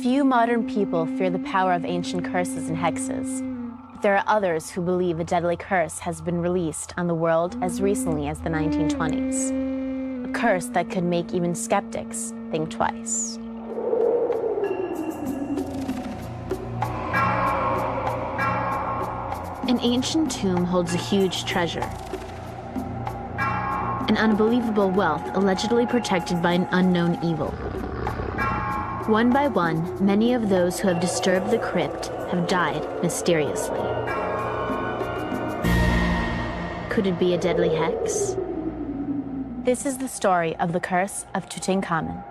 Few modern people fear the power of ancient curses and hexes, but there are others who believe a deadly curse has been released on the world as recently as the 1920s. A curse that could make even skeptics think twice. An ancient tomb holds a huge treasure. An unbelievable wealth allegedly protected by an unknown evil. One by one, many of those who have disturbed the crypt have died mysteriously. Could it be a deadly hex? This is the story of the curse of Tutankhamen.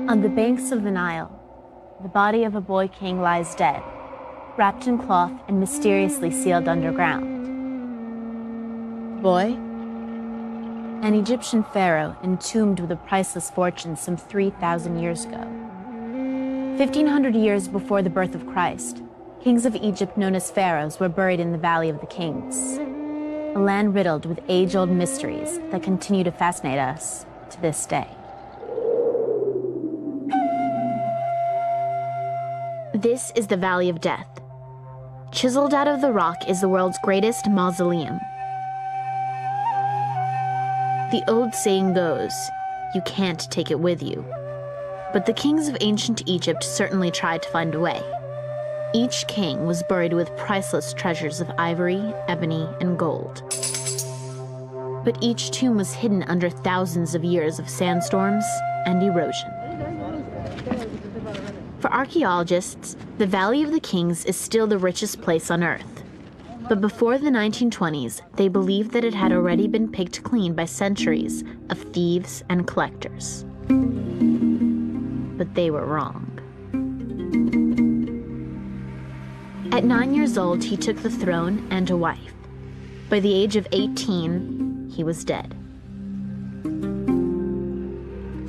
On the banks of the Nile, the body of a boy king lies dead, wrapped in cloth and mysteriously sealed underground. Boy? An Egyptian pharaoh entombed with a priceless fortune some 3,000 years ago. 1,500 years before the birth of Christ, kings of Egypt known as pharaohs were buried in the Valley of the Kings, a land riddled with age-old mysteries that continue to fascinate us to this day. This is the Valley of Death. Chiseled out of the rock is the world's greatest mausoleum. The old saying goes, you can't take it with you. But the kings of ancient Egypt certainly tried to find a way. Each king was buried with priceless treasures of ivory, ebony, and gold. But each tomb was hidden under thousands of years of sandstorms and erosion. For archaeologists, the Valley of the Kings is still the richest place on Earth. But before the 1920s, they believed that it had already been picked clean by centuries of thieves and collectors. But they were wrong. At 9 years old, he took the throne and a wife. By the age of 18, he was dead.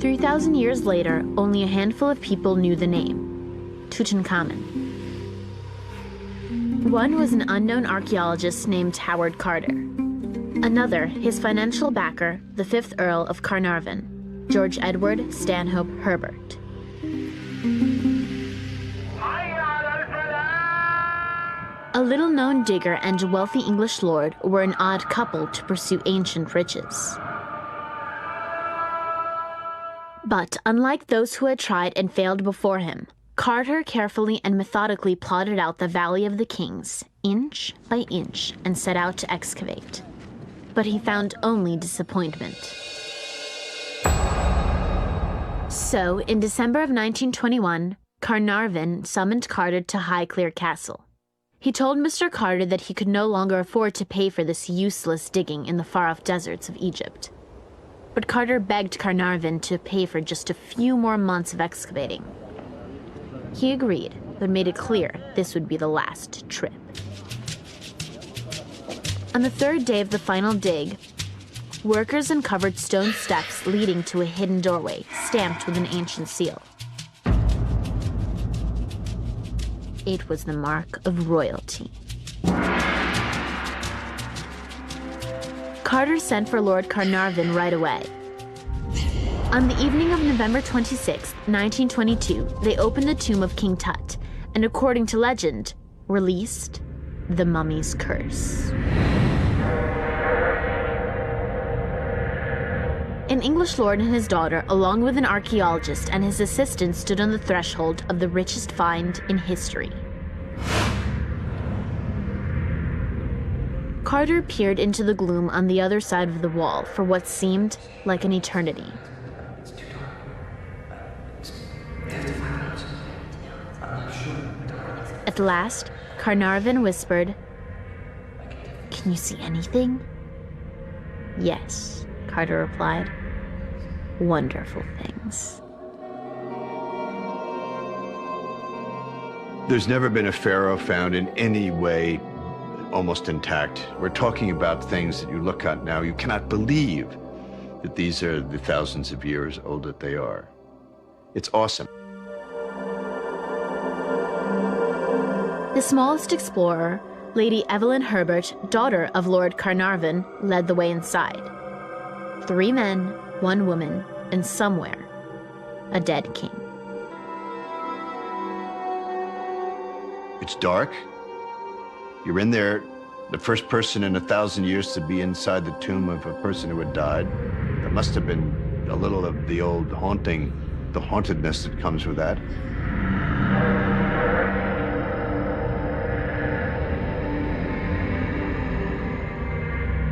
3,000 years later, only a handful of people knew the name, Tutankhamen. One was an unknown archaeologist named Howard Carter. Another, his financial backer, the 5th Earl of Carnarvon, George Edward Stanhope Herbert. A little-known digger and a wealthy English lord were an odd couple to pursue ancient riches. But unlike those who had tried and failed before him, Carter carefully and methodically plotted out the Valley of the Kings, inch by inch, and set out to excavate. But he found only disappointment. So, in December of 1921, Carnarvon summoned Carter to Highclere Castle. He told Mr. Carter that he could no longer afford to pay for this useless digging in the far-off deserts of Egypt. But Carter begged Carnarvon to pay for just a few more months of excavating. He agreed, but made it clear this would be the last trip. On the third day of the final dig, workers uncovered stone steps leading to a hidden doorway stamped with an ancient seal. It was the mark of royalty. Carter sent for Lord Carnarvon right away. On the evening of November 26, 1922, they opened the tomb of King Tut, and according to legend, released the mummy's curse. An English lord and his daughter, along with an archaeologist and his assistant, stood on the threshold of the richest find in history. Carter peered into the gloom on the other side of the wall for what seemed like an eternity. At last, Carnarvon whispered, "Can you see anything?" Yes, Carter replied. Wonderful things. There's never been a pharaoh found in any way almost intact. We're talking about things that you look at now, you cannot believe that these are the thousands of years old that they are. It's awesome. The smallest explorer, Lady Evelyn Herbert, daughter of Lord Carnarvon, led the way inside. 3 men, 1 woman, and somewhere, a dead king. It's dark. You're in there, the first person in 1,000 years to be inside the tomb of a person who had died. There must have been a little of the old haunting, the hauntedness that comes with that.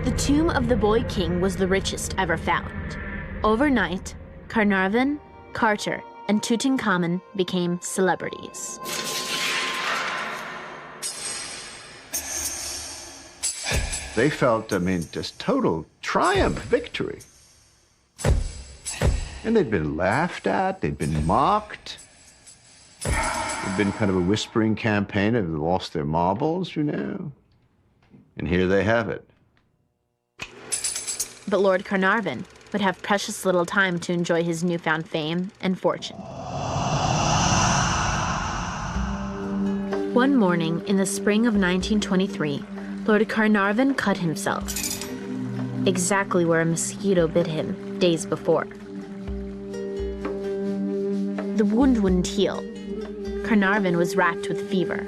The tomb of the boy king was the richest ever found. Overnight, Carnarvon, Carter, and Tutankhamen became celebrities. They felt, just total triumph, victory. And they'd been laughed at, they'd been mocked. It'd been kind of a whispering campaign, they'd lost their marbles, And here they have it. But Lord Carnarvon would have precious little time to enjoy his newfound fame and fortune. One morning in the spring of 1923, Lord Carnarvon cut himself, exactly where a mosquito bit him days before. The wound wouldn't heal. Carnarvon was racked with fever.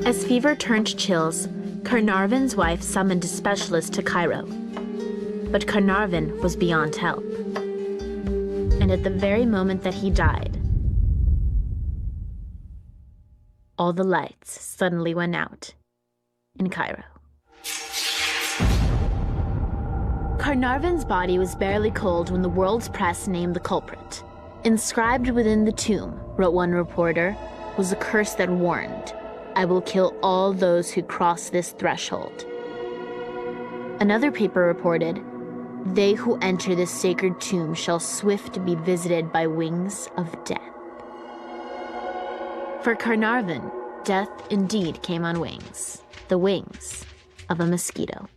As fever turned to chills, Carnarvon's wife summoned a specialist to Cairo. But Carnarvon was beyond help. And at the very moment that he died, all the lights suddenly went out in Cairo. Carnarvon's body was barely cold when the world's press named the culprit. Inscribed within the tomb, wrote one reporter, was a curse that warned, "I will kill all those who cross this threshold." Another paper reported, "They who enter this sacred tomb shall swift be visited by wings of death." For Carnarvon, death indeed came on wings, the wings of a mosquito.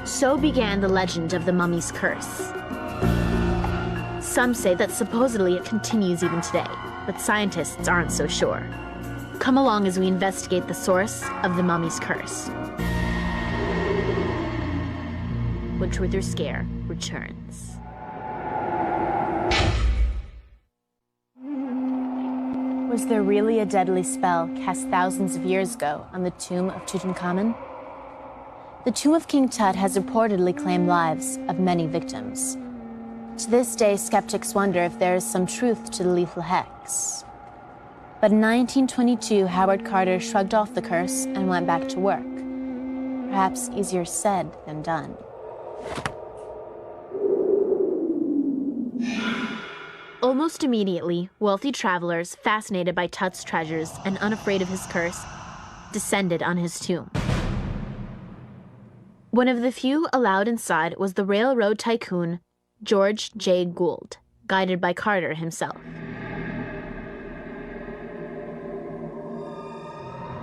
So began the legend of the mummy's curse. Some say that supposedly it continues even today, but scientists aren't so sure. Come along as we investigate the source of the mummy's curse. When Truth or Scare returns. Was there really a deadly spell cast thousands of years ago on the tomb of Tutankhamen? The tomb of King Tut has reportedly claimed lives of many victims. To this day, skeptics wonder if there is some truth to the lethal hex. But in 1922, Howard Carter shrugged off the curse and went back to work. Perhaps easier said than done. Almost immediately, wealthy travelers, fascinated by Tut's treasures and unafraid of his curse, descended on his tomb. One of the few allowed inside was the railroad tycoon George J. Gould, guided by Carter himself.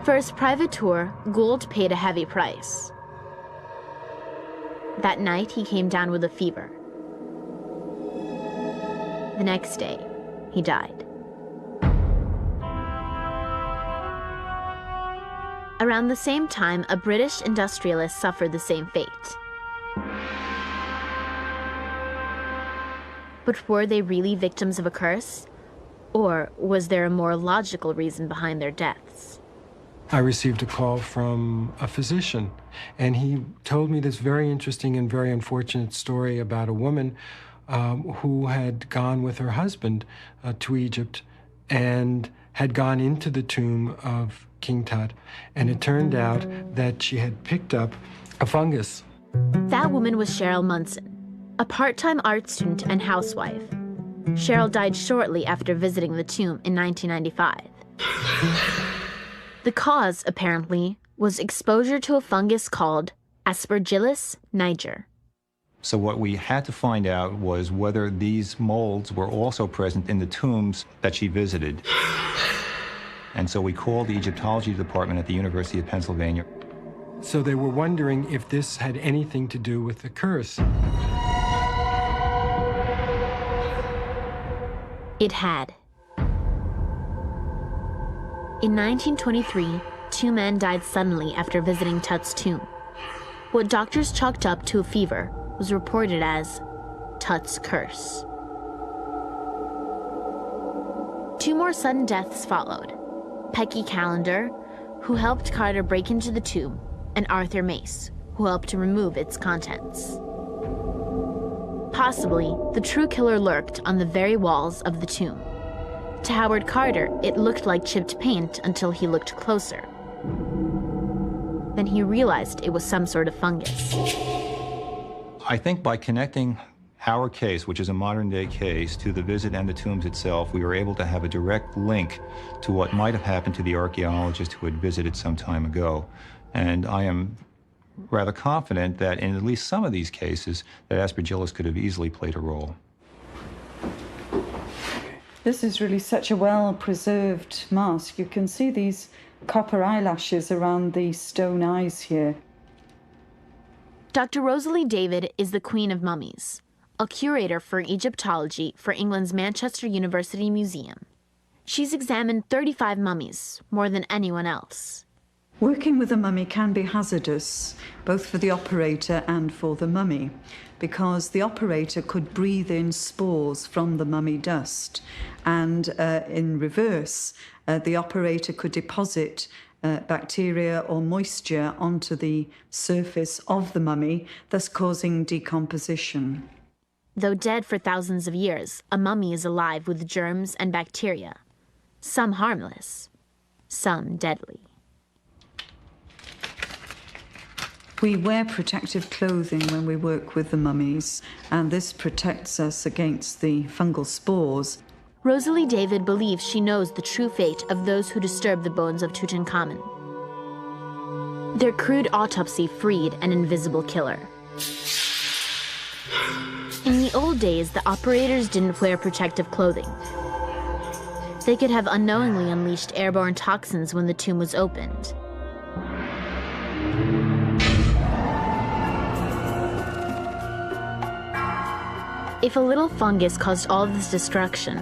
For his private tour, Gould paid a heavy price. That night, he came down with a fever. The next day, he died. Around the same time, a British industrialist suffered the same fate. But were they really victims of a curse? Or was there a more logical reason behind their deaths? I received a call from a physician, and he told me this very interesting and very unfortunate story about a woman who had gone with her husband to Egypt and had gone into the tomb of King Tut, and it turned out that she had picked up a fungus. That woman was Cheryl Munson, a part-time art student and housewife. Cheryl died shortly after visiting the tomb in 1995. The cause, apparently, was exposure to a fungus called Aspergillus niger. So what we had to find out was whether these molds were also present in the tombs that she visited. And so we called the Egyptology department at the University of Pennsylvania. So they were wondering if this had anything to do with the curse. It had. In 1923, 2 men died suddenly after visiting Tut's tomb. What doctors chalked up to a fever was reported as Tut's curse. 2 more sudden deaths followed. Pecky Callender, who helped Carter break into the tomb, and Arthur Mace, who helped to remove its contents. Possibly, the true killer lurked on the very walls of the tomb. To Howard Carter, it looked like chipped paint until he looked closer. Then he realized it was some sort of fungus. I think by connecting our case, which is a modern-day case, to the visit and the tombs itself, we were able to have a direct link to what might have happened to the archaeologist who had visited some time ago. And I am rather confident that in at least some of these cases, that Aspergillus could have easily played a role. This is really such a well-preserved mask. You can see these copper eyelashes around the stone eyes here. Dr. Rosalie David is the Queen of Mummies, a curator for Egyptology for England's Manchester University Museum. She's examined 35 mummies, more than anyone else. Working with a mummy can be hazardous, both for the operator and for the mummy, because the operator could breathe in spores from the mummy dust, and in reverse, the operator could deposit bacteria or moisture onto the surface of the mummy, thus causing decomposition. Though dead for thousands of years, a mummy is alive with germs and bacteria, some harmless, some deadly. We wear protective clothing when we work with the mummies, and this protects us against the fungal spores. Rosalie David believes she knows the true fate of those who disturb the bones of Tutankhamen. Their crude autopsy freed an invisible killer. In the old days, the operators didn't wear protective clothing. They could have unknowingly unleashed airborne toxins when the tomb was opened. If a little fungus caused all this destruction,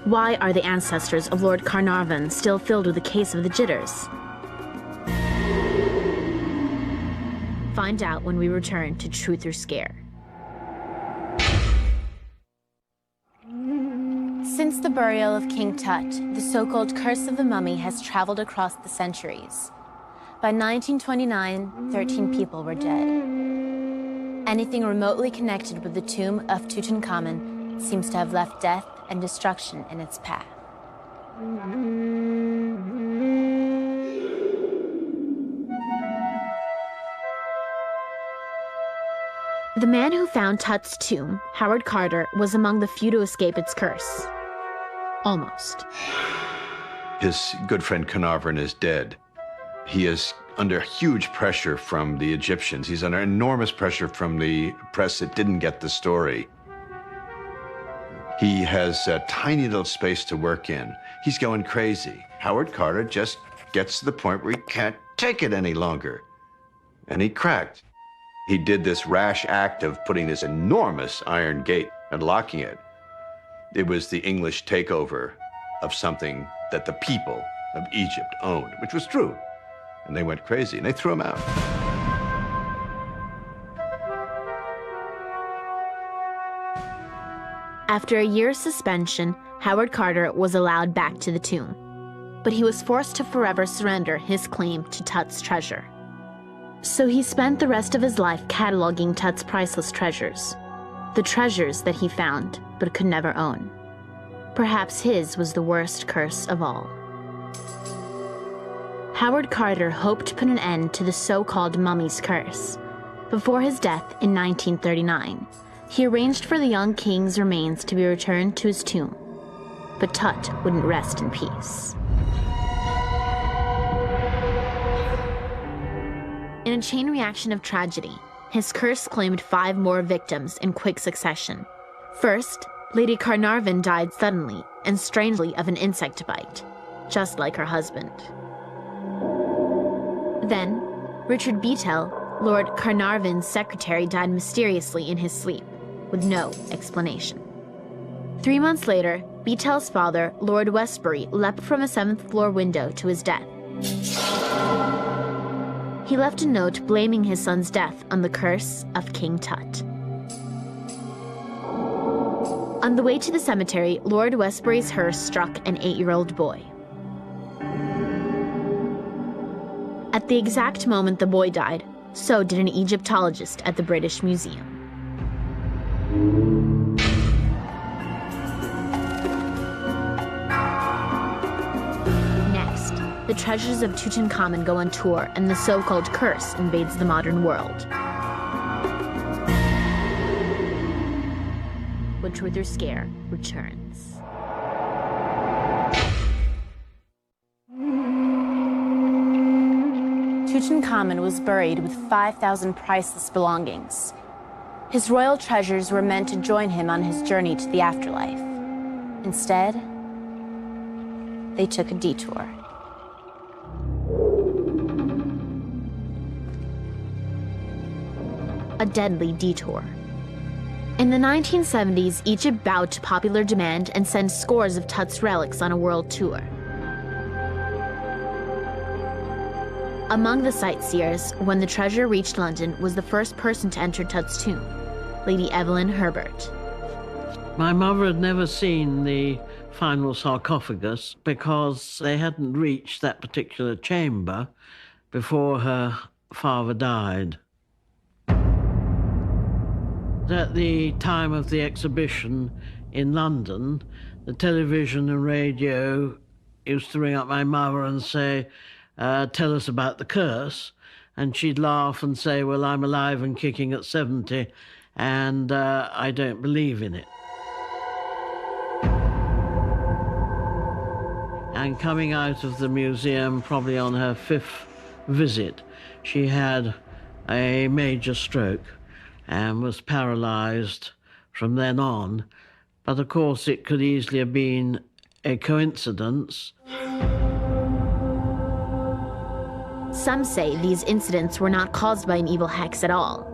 why are the ancestors of Lord Carnarvon still filled with a case of the jitters? Find out when we return to Truth or Scare. Since the burial of King Tut, the so-called curse of the mummy has traveled across the centuries. By 1929, 13 people were dead. Anything remotely connected with the tomb of Tutankhamen seems to have left death and destruction in its path. The man who found Tut's tomb, Howard Carter, was among the few to escape its curse. Almost. His good friend Carnarvon is dead. He is under huge pressure from the Egyptians. He's under enormous pressure from the press that didn't get the story. He has a tiny little space to work in. He's going crazy. Howard Carter just gets to the point where he can't take it any longer. And he cracked. He did this rash act of putting this enormous iron gate and locking it. It was the English takeover of something that the people of Egypt owned, which was true. And they went crazy, and they threw him out. After a year's suspension, Howard Carter was allowed back to the tomb. But he was forced to forever surrender his claim to Tut's treasure. So he spent the rest of his life cataloging Tut's priceless treasures. The treasures that he found, but could never own. Perhaps his was the worst curse of all. Howard Carter hoped to put an end to the so-called mummy's curse. Before his death in 1939, he arranged for the young king's remains to be returned to his tomb. But Tut wouldn't rest in peace. In a chain reaction of tragedy, his curse claimed 5 more victims in quick succession. First, Lady Carnarvon died suddenly and strangely of an insect bite, just like her husband. Then, Richard Beetel, Lord Carnarvon's secretary, died mysteriously in his sleep, with no explanation. 3 months later, Beetel's father, Lord Westbury, leapt from a 7th-floor window to his death. He left a note blaming his son's death on the curse of King Tut. On the way to the cemetery, Lord Westbury's hearse struck an 8-year-old boy. At the exact moment the boy died, so did an Egyptologist at the British Museum. Next, the treasures of Tutankhamen go on tour, and the so-called curse invades the modern world. When Truth or Scare returns. Tutankhamen was buried with 5,000 priceless belongings. His royal treasures were meant to join him on his journey to the afterlife. Instead, they took a detour. A deadly detour. In the 1970s, Egypt bowed to popular demand and sent scores of Tut's relics on a world tour. Among the sightseers, when the treasure reached London, was the first person to enter Tut's tomb, Lady Evelyn Herbert. My mother had never seen the final sarcophagus because they hadn't reached that particular chamber before her father died. At the time of the exhibition in London, the television and radio used to ring up my mother and say, tell us about the curse. And she'd laugh and say, well, I'm alive and kicking at 70, and I don't believe in it. And coming out of the museum, probably on her 5th visit, she had a major stroke and was paralyzed from then on. But of course, it could easily have been a coincidence. Some say these incidents were not caused by an evil hex at all.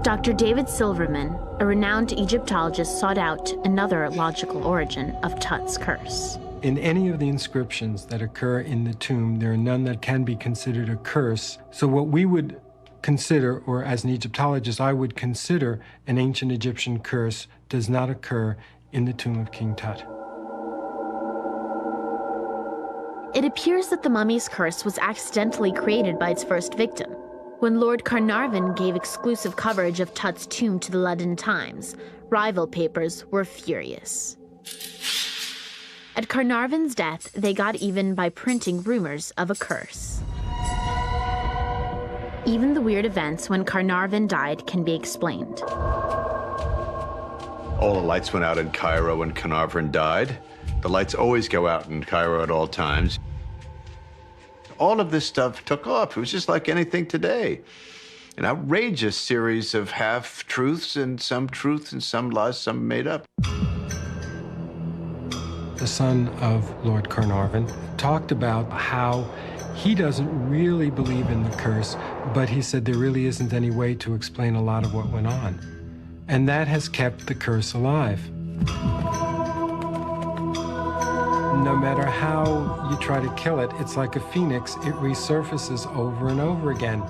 Dr. David Silverman, a renowned Egyptologist, sought out another logical origin of Tut's curse. In any of the inscriptions that occur in the tomb, there are none that can be considered a curse. So what we would consider, or as an Egyptologist, I would consider an ancient Egyptian curse, does not occur in the tomb of King Tut. It appears that the mummy's curse was accidentally created by its first victim. When Lord Carnarvon gave exclusive coverage of Tut's tomb to the London Times, rival papers were furious. At Carnarvon's death, they got even by printing rumors of a curse. Even the weird events when Carnarvon died can be explained. All the lights went out in Cairo when Carnarvon died. The lights always go out in Cairo at all times. All of this stuff took off. It was just like anything today. An outrageous series of half-truths and some lies, some made up. The son of Lord Carnarvon talked about how he doesn't really believe in the curse, but he said there really isn't any way to explain a lot of what went on. And that has kept the curse alive. No matter how you try to kill it, it's like a phoenix. It resurfaces over and over again.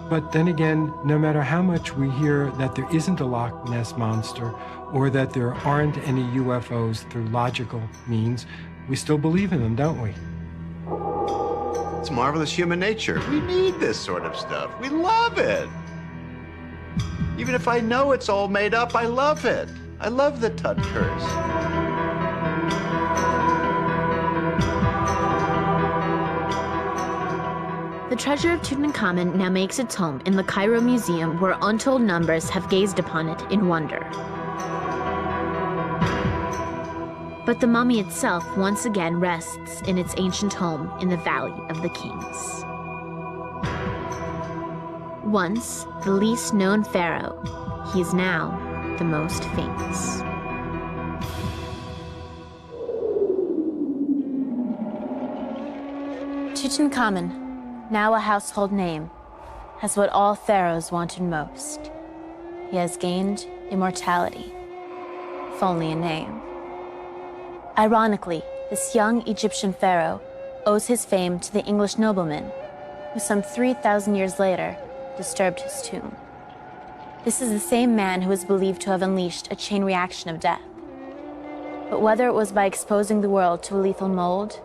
But then again, no matter how much we hear that there isn't a Loch Ness monster or that there aren't any UFOs through logical means, we still believe in them, don't we? It's marvelous human nature. We need this sort of stuff. We love it. Even if I know it's all made up, I love it. I love the Tut curse. The treasure of Tutankhamen now makes its home in the Cairo Museum, where untold numbers have gazed upon it in wonder. But the mummy itself once again rests in its ancient home in the Valley of the Kings. Once the least known pharaoh, he is now the most famous. Tutankhamen, now a household name, has what all pharaohs wanted most. He has gained immortality, if only a name. Ironically, this young Egyptian pharaoh owes his fame to the English nobleman who some 3,000 years later disturbed his tomb. This is the same man who is believed to have unleashed a chain reaction of death. But whether it was by exposing the world to a lethal mold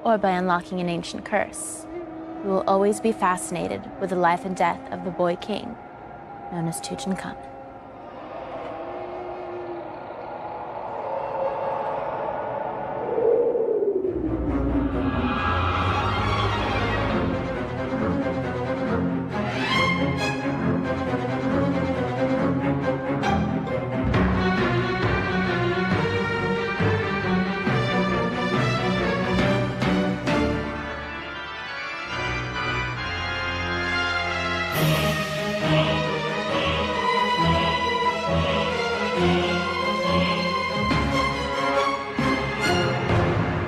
or by unlocking an ancient curse, we will always be fascinated with the life and death of the boy king known as Tutankhamen.